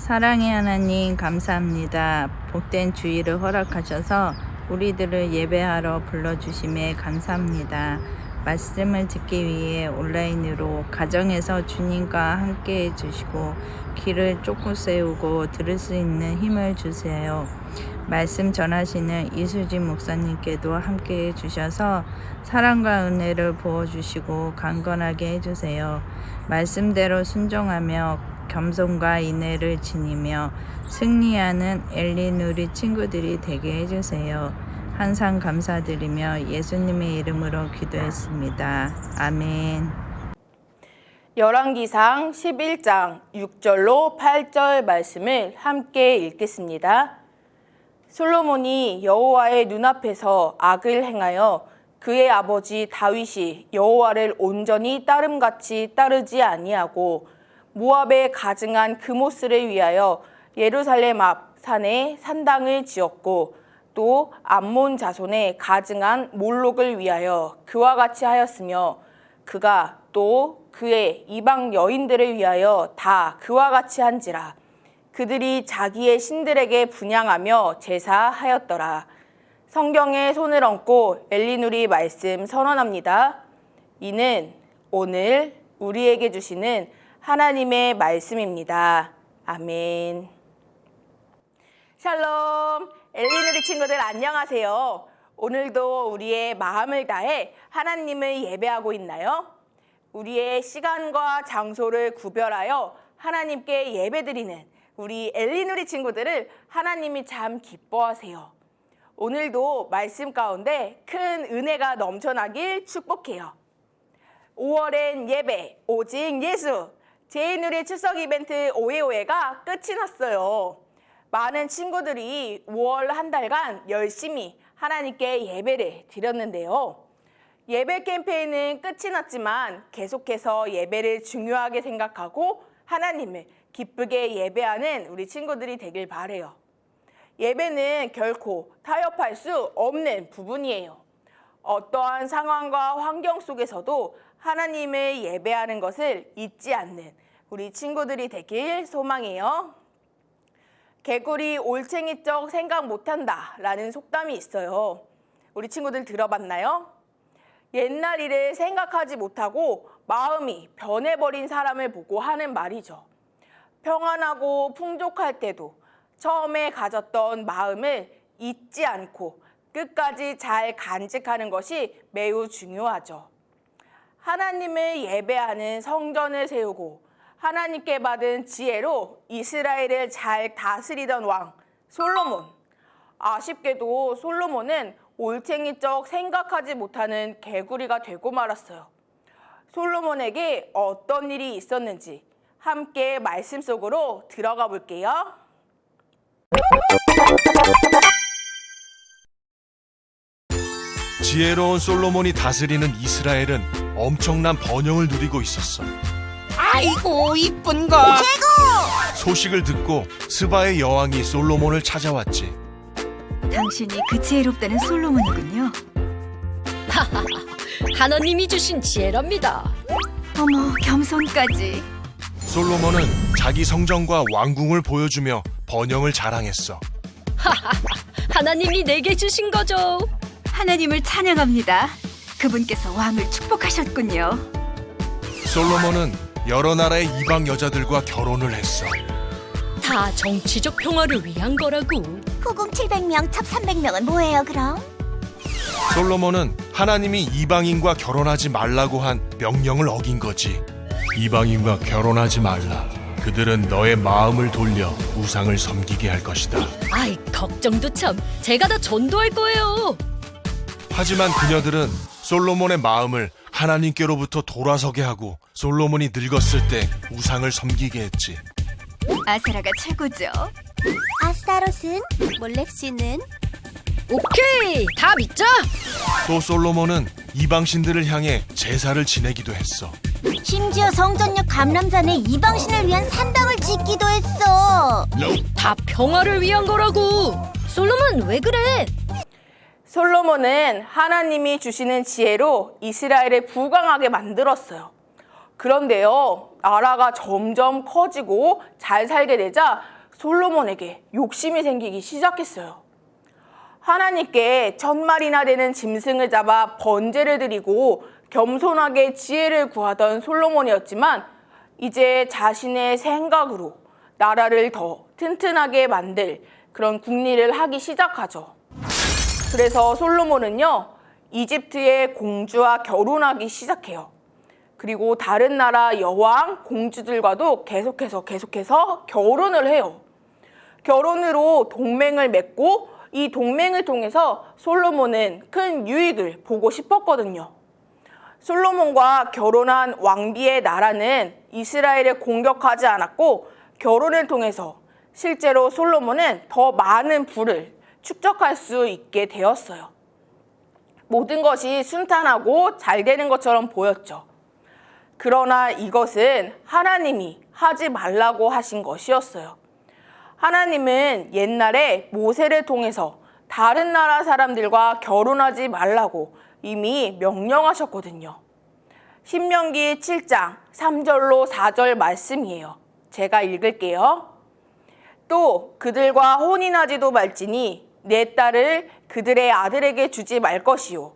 사랑의 하나님 감사합니다. 복된 주일을 허락하셔서 우리들을 예배하러 불러주심에 감사합니다. 말씀을 듣기 위해 온라인으로 가정에서 주님과 함께 해주시고 귀를 쫑긋 세우고 들을 수 있는 힘을 주세요. 말씀 전하시는 이수진 목사님께도 함께 해주셔서 사랑과 은혜를 부어주시고 강건하게 해주세요. 말씀대로 순종하며 겸손과 인내를 지니며 승리하는 엘리누리 친구들이 되게 해주세요. 항상 감사드리며 예수님의 이름으로 기도했습니다. 아멘. 열왕기상 11장 6절로 8절 말씀을 함께 읽겠습니다. 솔로몬이 여호와의 눈앞에서 악을 행하여 그의 아버지 다윗이 여호와를 온전히 따름같이 따르지 아니하고 모압에 가증한 그모스를 위하여 예루살렘 앞 산에 산당을 지었고 또 암몬 자손에 가증한 몰록을 위하여 그와 같이 하였으며 그가 또 그의 이방 여인들을 위하여 다 그와 같이 한지라. 그들이 자기의 신들에게 분향하며 제사하였더라. 성경에 손을 얹고 엘리누리 말씀 선언합니다. 이는 오늘 우리에게 주시는 하나님의 말씀입니다. 아멘. 샬롬, 엘리누리 친구들 안녕하세요. 오늘도 우리의 마음을 다해 하나님을 예배하고 있나요? 우리의 시간과 장소를 구별하여 하나님께 예배드리는 우리 엘리누리 친구들을 하나님이 참 기뻐하세요. 오늘도 말씀 가운데 큰 은혜가 넘쳐나길 축복해요. 5월엔 예배, 오직 예수. 제2누리 출석 이벤트 오해오해가 끝이 났어요. 많은 친구들이 5월 한 달간 열심히 하나님께 예배를 드렸는데요. 예배 캠페인은 끝이 났지만 계속해서 예배를 중요하게 생각하고 하나님을 기쁘게 예배하는 우리 친구들이 되길 바라요. 예배는 결코 타협할 수 없는 부분이에요. 어떠한 상황과 환경 속에서도 하나님을 예배하는 것을 잊지 않는 우리 친구들이 되길 소망해요. 개구리 올챙이 쩍 생각 못한다 라는 속담이 있어요. 우리 친구들 들어봤나요? 옛날 일을 생각하지 못하고 마음이 변해버린 사람을 보고 하는 말이죠. 평안하고 풍족할 때도 처음에 가졌던 마음을 잊지 않고 끝까지 잘 간직하는 것이 매우 중요하죠. 하나님을 예배하는 성전을 세우고 하나님께 받은 지혜로 이스라엘을 잘 다스리던 왕 솔로몬. 아쉽게도 솔로몬은 올챙이쩍 생각하지 못하는 개구리가 되고 말았어요. 솔로몬에게 어떤 일이 있었는지 함께 말씀 속으로 들어가 볼게요. 지혜로운 솔로몬이 다스리는 이스라엘은 엄청난 번영을 누리고 있었어. 아이고 이쁜 거 소식을 듣고 스바의 여왕이 솔로몬을 찾아왔지. 당신이 그 지혜롭다는 솔로몬이군요. 하나님이 주신 지혜랍니다. 어머, 겸손까지. 솔로몬은 자기 성전과 왕궁을 보여주며 번영을 자랑했어. 하나님이 내게 주신 거죠. 하나님을 찬양합니다. 그분께서 왕을 축복하셨군요. 솔로몬은 여러 나라의 이방 여자들과 결혼을 했어. 다 정치적 평화를 위한 거라고. 후궁 700명, 첩 300명은 뭐예요 그럼? 솔로몬은 하나님이 이방인과 결혼하지 말라고 한 명령을 어긴 거지. 이방인과 결혼하지 말라. 그들은 너의 마음을 돌려 우상을 섬기게 할 것이다. 아이 걱정도 참. 제가 다 전도할 거예요. 하지만 그녀들은 솔로몬의 마음을 하나님께로부터 돌아서게 하고 솔로몬이 늙었을 때 우상을 섬기게 했지. 아세라가 최고죠. 아스타롯은? 몰렉시는? 오케이 다 믿자. 또 솔로몬은 이방신들을 향해 제사를 지내기도 했어. 심지어 성전역 감람산에 이방신을 위한 산당을 짓기도 했어. 다 평화를 위한 거라고. 솔로몬 왜 그래? 솔로몬은 하나님이 주시는 지혜로 이스라엘을 부강하게 만들었어요. 그런데요, 나라가 점점 커지고 잘 살게 되자 솔로몬에게 욕심이 생기기 시작했어요. 하나님께 1000마리나 되는 짐승을 잡아 번제를 드리고 겸손하게 지혜를 구하던 솔로몬이었지만 이제 자신의 생각으로 나라를 더 튼튼하게 만들 그런 궁리를 하기 시작하죠. 그래서 솔로몬은요, 이집트의 공주와 결혼하기 시작해요. 그리고 다른 나라 여왕, 공주들과도 계속해서 결혼을 해요. 결혼으로 동맹을 맺고 이 동맹을 통해서 솔로몬은 큰 유익을 보고 싶었거든요. 솔로몬과 결혼한 왕비의 나라는 이스라엘을 공격하지 않았고 결혼을 통해서 실제로 솔로몬은 더 많은 부를 축적할 수 있게 되었어요. 모든 것이 순탄하고 잘 되는 것처럼 보였죠. 그러나 이것은 하나님이 하지 말라고 하신 것이었어요. 하나님은 옛날에 모세를 통해서 다른 나라 사람들과 결혼하지 말라고 이미 명령하셨거든요. 신명기 7장 3절로 4절 말씀이에요. 제가 읽을게요. 또 그들과 혼인하지도 말지니 내 딸을 그들의 아들에게 주지 말 것이요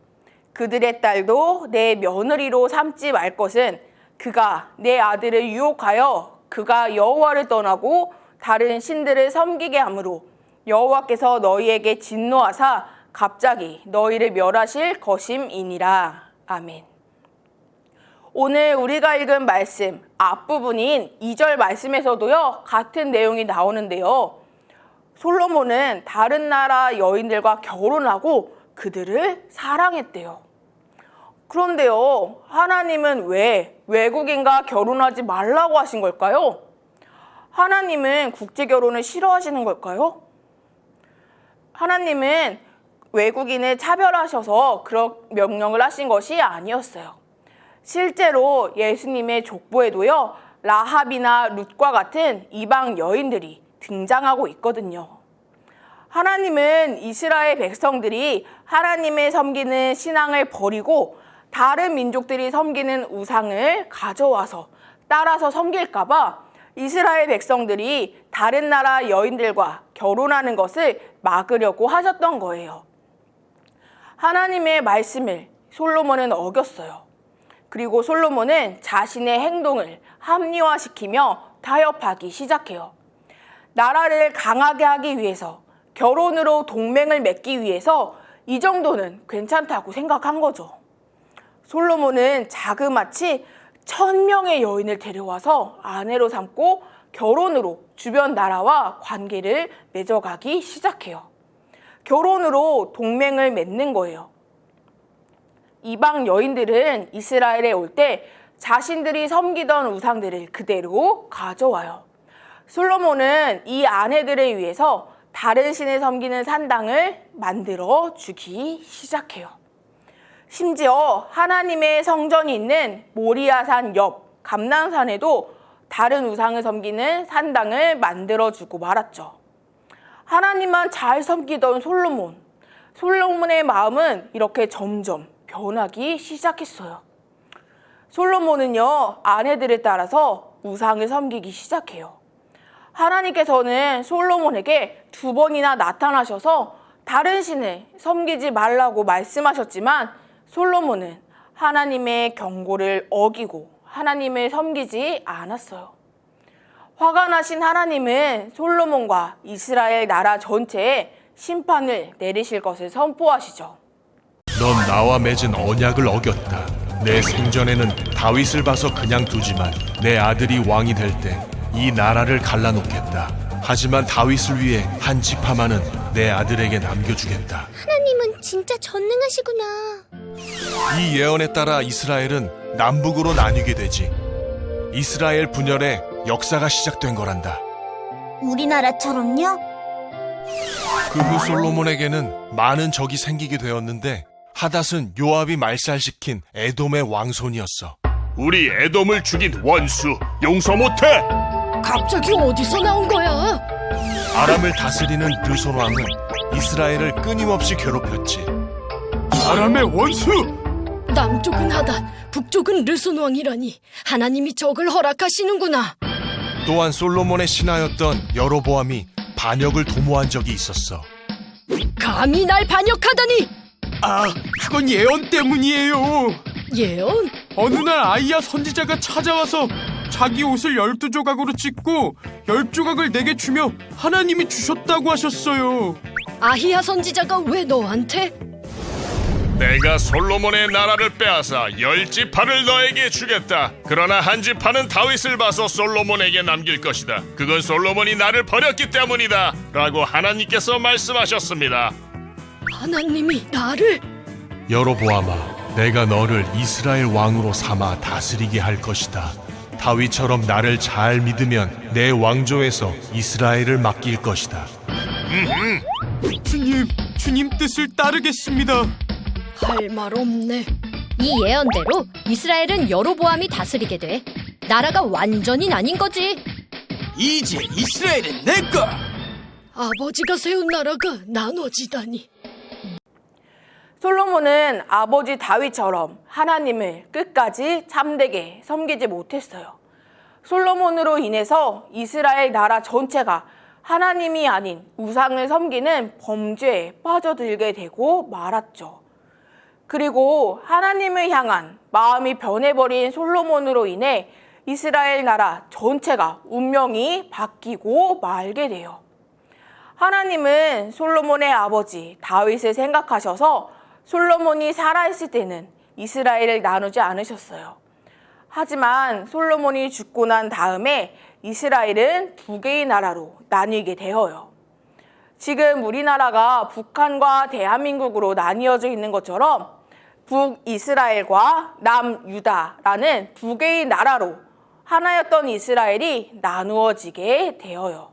그들의 딸도 내 며느리로 삼지 말 것은 그가 내 아들을 유혹하여 그가 여호와를 떠나고 다른 신들을 섬기게 하므로 여호와께서 너희에게 진노하사 갑자기 너희를 멸하실 것임이니라. 아멘. 오늘 우리가 읽은 말씀 앞부분인 2절 말씀에서도요, 같은 내용이 나오는데요. 솔로몬은 다른 나라 여인들과 결혼하고 그들을 사랑했대요. 그런데요, 하나님은 왜 외국인과 결혼하지 말라고 하신 걸까요? 하나님은 국제 결혼을 싫어하시는 걸까요? 하나님은 외국인을 차별하셔서 그런 명령을 하신 것이 아니었어요. 실제로 예수님의 족보에도요, 라합이나 룻과 같은 이방 여인들이 등장하고 있거든요. 하나님은 이스라엘 백성들이 하나님을 섬기는 신앙을 버리고 다른 민족들이 섬기는 우상을 가져와서 따라서 섬길까봐 이스라엘 백성들이 다른 나라 여인들과 결혼하는 것을 막으려고 하셨던 거예요. 하나님의 말씀을 솔로몬은 어겼어요. 그리고 솔로몬은 자신의 행동을 합리화시키며 타협하기 시작해요. 나라를 강하게 하기 위해서, 결혼으로 동맹을 맺기 위해서 이 정도는 괜찮다고 생각한 거죠. 솔로몬은 자그마치 1000명의 여인을 데려와서 아내로 삼고 결혼으로 주변 나라와 관계를 맺어가기 시작해요. 결혼으로 동맹을 맺는 거예요. 이방 여인들은 이스라엘에 올 때 자신들이 섬기던 우상들을 그대로 가져와요. 솔로몬은 이 아내들을 위해서 다른 신을 섬기는 산당을 만들어 주기 시작해요. 심지어 하나님의 성전이 있는 모리아산 옆 감난산에도 다른 우상을 섬기는 산당을 만들어 주고 말았죠. 하나님만 잘 섬기던 솔로몬의 마음은 이렇게 점점 변하기 시작했어요. 솔로몬은요, 아내들을 따라서 우상을 섬기기 시작해요. 하나님께서는 솔로몬에게 2번이나 나타나셔서 다른 신을 섬기지 말라고 말씀하셨지만 솔로몬은 하나님의 경고를 어기고 하나님을 섬기지 않았어요. 화가 나신 하나님은 솔로몬과 이스라엘 나라 전체에 심판을 내리실 것을 선포하시죠. 넌 나와 맺은 언약을 어겼다. 내 생전에는 다윗을 봐서 그냥 두지만 내 아들이 왕이 될 때 이 나라를 갈라놓겠다. 하지만 다윗을 위해 한 지파만은 내 아들에게 남겨주겠다. 하나님은 진짜 전능하시구나. 이 예언에 따라 이스라엘은 남북으로 나뉘게 되지. 이스라엘 분열의 역사가 시작된 거란다. 우리나라처럼요? 그 후 솔로몬에게는 많은 적이 생기게 되었는데 하닷은 요압이 말살시킨 에돔의 왕손이었어. 우리 에돔을 죽인 원수 용서 못해! 갑자기 어디서 나온 거야? 아람을 다스리는 르손 왕은 이스라엘을 끊임없이 괴롭혔지. 아람의 원수! 남쪽은 하닷, 북쪽은 르손 왕이라니 하나님이 적을 허락하시는구나. 또한 솔로몬의 신하였던 여로보암이 반역을 도모한 적이 있었어. 감히 날 반역하다니! 아, 그건 예언 때문이에요. 예언? 어느 날 아이야 선지자가 찾아와서 자기 옷을 12조각으로 찢고 10조각을 내게 주며 하나님이 주셨다고 하셨어요. 아히야 선지자가 왜 너한테? 내가 솔로몬의 나라를 빼앗아 10지파를 너에게 주겠다. 그러나 한 지파는 다윗을 봐서 솔로몬에게 남길 것이다. 그건 솔로몬이 나를 버렸기 때문이다. 라고 하나님께서 말씀하셨습니다. 하나님이 나를? 여로보암아, 내가 너를 이스라엘 왕으로 삼아 다스리게 할 것이다. 다윗처럼 나를 잘 믿으면 내 왕조에서 이스라엘을 맡길 것이다. 주님 뜻을 따르겠습니다. 할 말 없네. 이 예언대로 이스라엘은 여로보암이 다스리게 돼. 나라가 완전히 나뉜 거지. 이제 이스라엘은 내 거. 아버지가 세운 나라가 나눠지다니. 솔로몬은 아버지 다윗처럼 하나님을 끝까지 참되게 섬기지 못했어요. 솔로몬으로 인해서 이스라엘 나라 전체가 하나님이 아닌 우상을 섬기는 범죄에 빠져들게 되고 말았죠. 그리고 하나님을 향한 마음이 변해버린 솔로몬으로 인해 이스라엘 나라 전체가 운명이 바뀌고 말게 돼요. 하나님은 솔로몬의 아버지 다윗을 생각하셔서 솔로몬이 살아있을 때는 이스라엘을 나누지 않으셨어요. 하지만 솔로몬이 죽고 난 다음에 이스라엘은 2개의 나라로 나뉘게 되어요. 지금 우리나라가 북한과 대한민국으로 나뉘어져 있는 것처럼 북이스라엘과 남유다라는 2개의 나라로 하나였던 이스라엘이 나누어지게 되어요.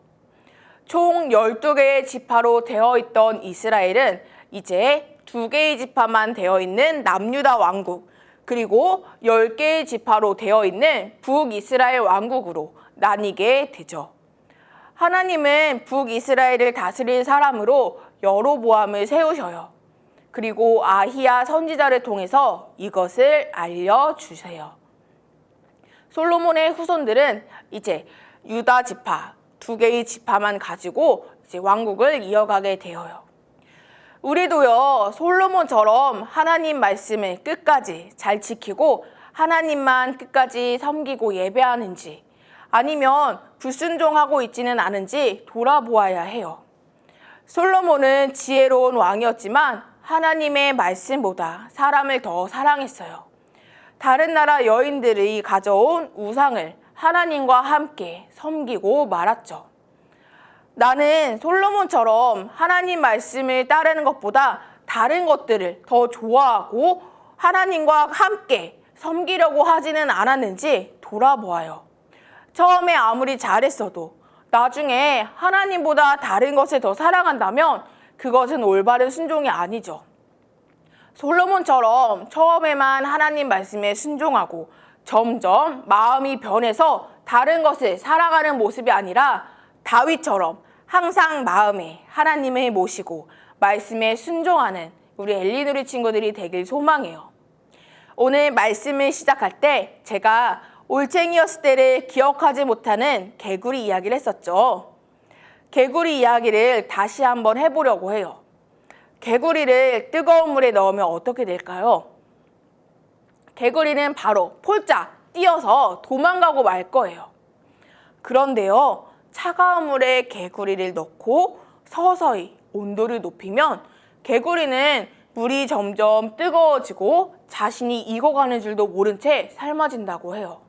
총 12개의 지파로 되어 있던 이스라엘은 이제 2개의 지파만 되어 있는 남유다 왕국, 그리고 10개의 지파로 되어 있는 북이스라엘 왕국으로 나뉘게 되죠. 하나님은 북이스라엘을 다스릴 사람으로 여로보암을 세우셔요. 그리고 아히야 선지자를 통해서 이것을 알려주세요. 솔로몬의 후손들은 이제 유다 지파, 2개의 지파만 가지고 이제 왕국을 이어가게 되어요. 우리도요, 솔로몬처럼 하나님 말씀을 끝까지 잘 지키고 하나님만 끝까지 섬기고 예배하는지, 아니면 불순종하고 있지는 않은지 돌아보아야 해요. 솔로몬은 지혜로운 왕이었지만 하나님의 말씀보다 사람을 더 사랑했어요. 다른 나라 여인들이 가져온 우상을 하나님과 함께 섬기고 말았죠. 나는 솔로몬처럼 하나님 말씀을 따르는 것보다 다른 것들을 더 좋아하고 하나님과 함께 섬기려고 하지는 않았는지 돌아보아요. 처음에 아무리 잘했어도 나중에 하나님보다 다른 것을 더 사랑한다면 그것은 올바른 순종이 아니죠. 솔로몬처럼 처음에만 하나님 말씀에 순종하고 점점 마음이 변해서 다른 것을 사랑하는 모습이 아니라 다윗처럼 항상 마음에 하나님을 모시고 말씀에 순종하는 우리 엘리누리 친구들이 되길 소망해요. 오늘 말씀을 시작할 때 제가 올챙이였을 때를 기억하지 못하는 개구리 이야기를 했었죠. 개구리 이야기를 다시 한번 해보려고 해요. 개구리를 뜨거운 물에 넣으면 어떻게 될까요? 개구리는 바로 폴짝 뛰어서 도망가고 말 거예요. 그런데요, 차가운 물에 개구리를 넣고 서서히 온도를 높이면 개구리는 물이 점점 뜨거워지고 자신이 익어가는 줄도 모른 채 삶아진다고 해요.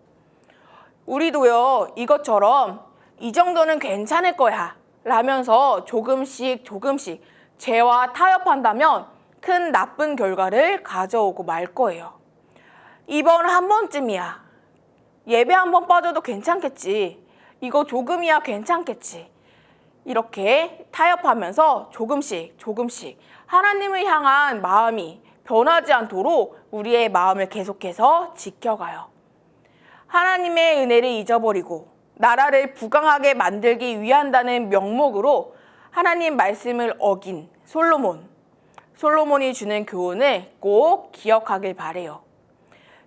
우리도요, 이것처럼 이 정도는 괜찮을 거야 라면서 조금씩 죄와 타협한다면 큰 나쁜 결과를 가져오고 말 거예요. 이번 한 번쯤이야. 예배 한 번 빠져도 괜찮겠지. 이거 조금이야 괜찮겠지. 이렇게 타협하면서 조금씩 하나님을 향한 마음이 변하지 않도록 우리의 마음을 계속해서 지켜가요. 하나님의 은혜를 잊어버리고 나라를 부강하게 만들기 위한다는 명목으로 하나님 말씀을 어긴 솔로몬이 주는 교훈을 꼭 기억하길 바래요.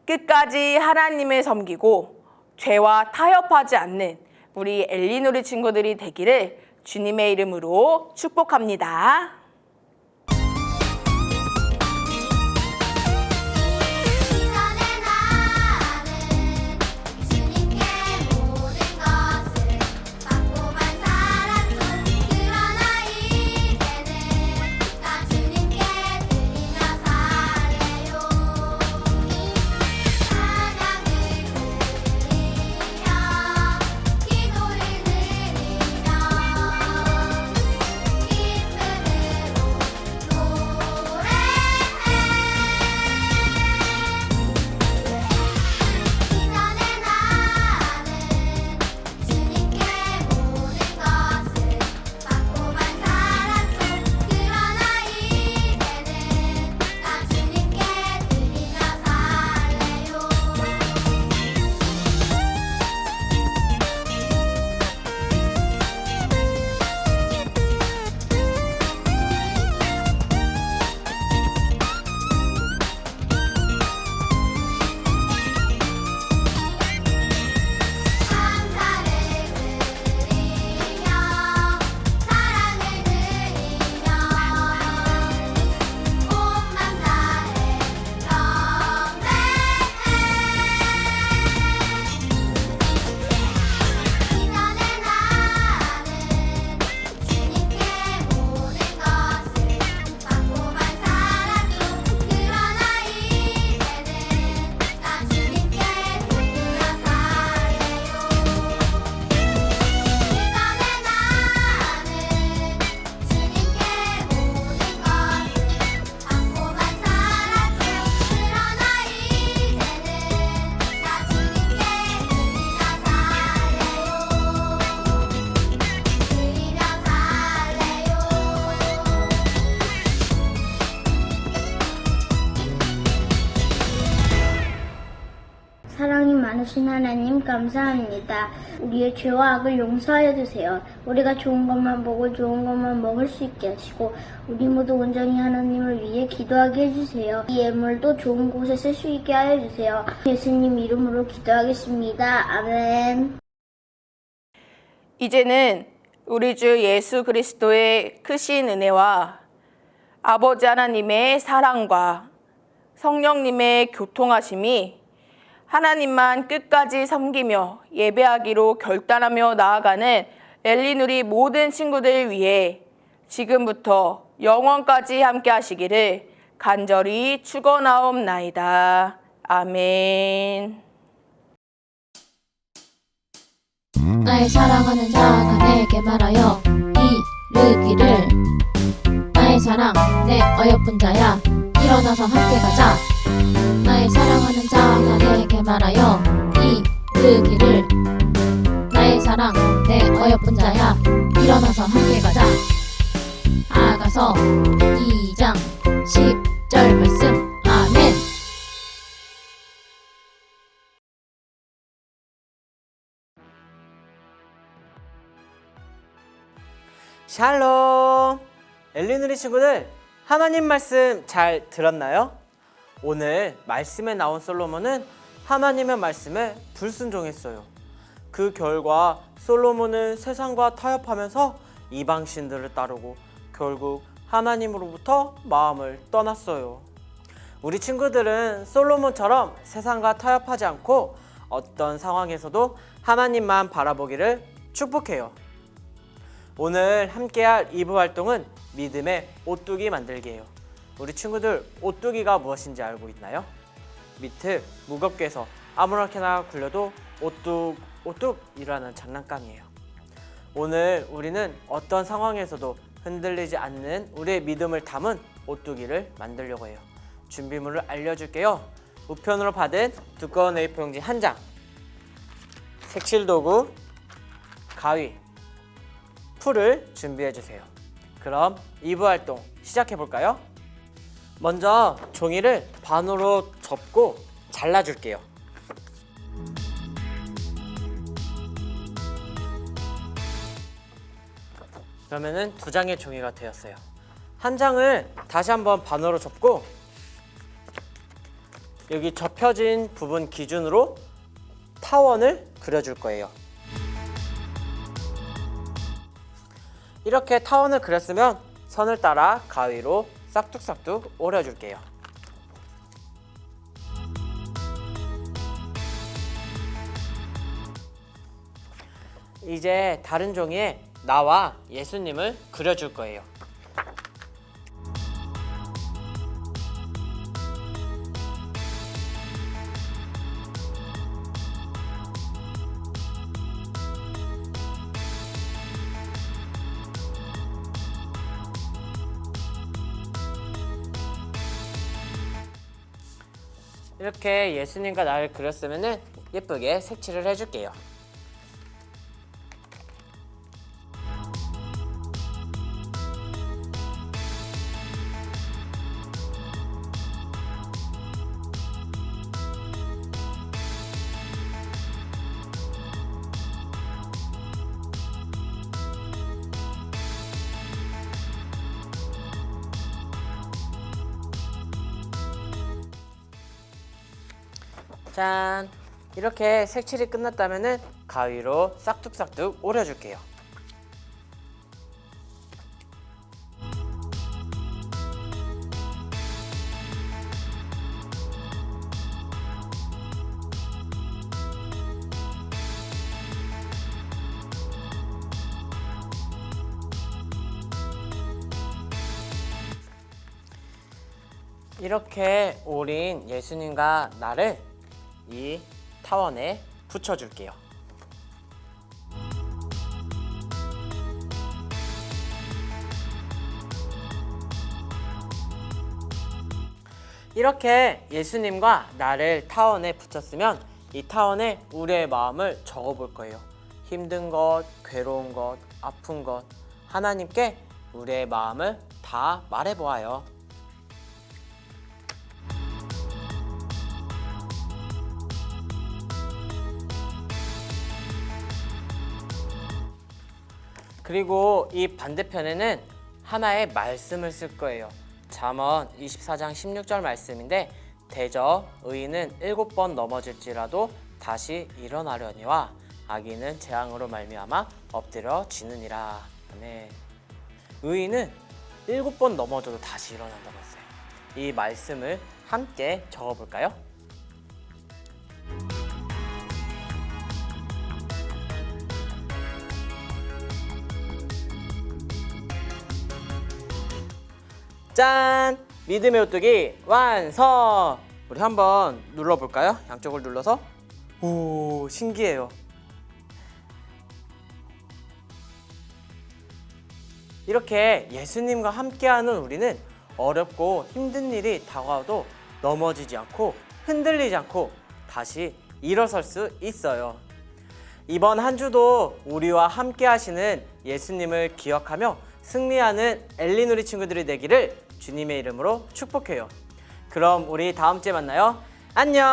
끝까지 하나님을 섬기고 죄와 타협하지 않는 우리 엘리누리 친구들이 되기를 주님의 이름으로 축복합니다. 사랑이 많으신 하나님 감사합니다. 우리의 죄와 악을 용서하여 주세요. 우리가 좋은 것만 보고 좋은 것만 먹을 수 있게 하시고 우리 모두 온전히 하나님을 위해 기도하게 해주세요. 이 예물도 좋은 곳에 쓸 수 있게 하여 주세요. 예수님 이름으로 기도하겠습니다. 아멘. 이제는 우리 주 예수 그리스도의 크신 은혜와 아버지 하나님의 사랑과 성령님의 교통하심이 하나님만 끝까지 섬기며 예배하기로 결단하며 나아가는 엘리누리 모든 친구들 위해 지금부터 영원까지 함께 하시기를 간절히 축원하옵나이다. 아멘. 나의 사랑하는 자가 내게 말하여 이르기를 나의 사랑 내 어여쁜 자야 일어나서 함께 가자. 나의 사랑하는 자가 내게 말하여 이르기를 나의 사랑 내 어여쁜 자야 일어나서 함께 가자. 아가서 2장 10절 말씀. 아멘. 샬롬! 엘리누리 친구들, 하나님 말씀 잘 들었나요? 오늘 말씀에 나온 솔로몬은 하나님의 말씀에 불순종했어요. 그 결과 솔로몬은 세상과 타협하면서 이방신들을 따르고 결국 하나님으로부터 마음을 떠났어요. 우리 친구들은 솔로몬처럼 세상과 타협하지 않고 어떤 상황에서도 하나님만 바라보기를 축복해요. 오늘 함께할 2부 활동은 믿음의 오뚜기 만들기예요. 우리 친구들 오뚜기가 무엇인지 알고 있나요? 밑을 무겁게 해서 아무렇게나 굴려도 오뚝오뚝이라는 장난감이에요. 오늘 우리는 어떤 상황에서도 흔들리지 않는 우리의 믿음을 담은 오뚜기를 만들려고 해요. 준비물을 알려줄게요. 우편으로 받은 두꺼운 A4 용지 1장, 색칠도구, 가위, 풀을 준비해주세요. 그럼 2부 활동 시작해볼까요? 먼저 종이를 반으로 접고 잘라줄게요. 그러면은 2장의 종이가 되었어요. 한 장을 다시 한번 반으로 접고 여기 접혀진 부분 기준으로 타원을 그려줄 거예요. 이렇게 타원을 그렸으면 선을 따라 가위로 싹둑싹둑 오려줄게요. 이제 다른 종이에 나와 예수님을 그려줄 거예요. 이렇게 예수님과 나를 그렸으면 예쁘게 색칠을 해줄게요. 짠! 이렇게 색칠이 끝났다면 가위로 싹둑싹둑 오려줄게요. 이렇게 오린 예수님과 나를 이 타원에 붙여줄게요. 이렇게 예수님과 나를 타원에 붙였으면 이 타원에 우리의 마음을 적어볼 거예요. 힘든 것, 괴로운 것, 아픈 것, 하나님께 우리의 마음을 다 말해보아요. 그리고 이 반대편에는 하나의 말씀을 쓸 거예요. 잠언 24장 16절 말씀인데 대저 의인은 7번 넘어질지라도 다시 일어나려니와 악인은 재앙으로 말미암아 엎드려지느니라. 아멘. 의인은 7번 넘어져도 다시 일어난다고 했어요. 이 말씀을 함께 적어볼까요? 짠! 믿음의 오뚜기 완성! 우리 한번 눌러볼까요? 양쪽을 눌러서. 오, 신기해요. 이렇게 예수님과 함께하는 우리는 어렵고 힘든 일이 다가와도 넘어지지 않고 흔들리지 않고 다시 일어설 수 있어요. 이번 한 주도 우리와 함께 하시는 예수님을 기억하며 승리하는 엘리누리 친구들이 되기를 주님의 이름으로 축복해요. 그럼 우리 다음 주에 만나요. 안녕!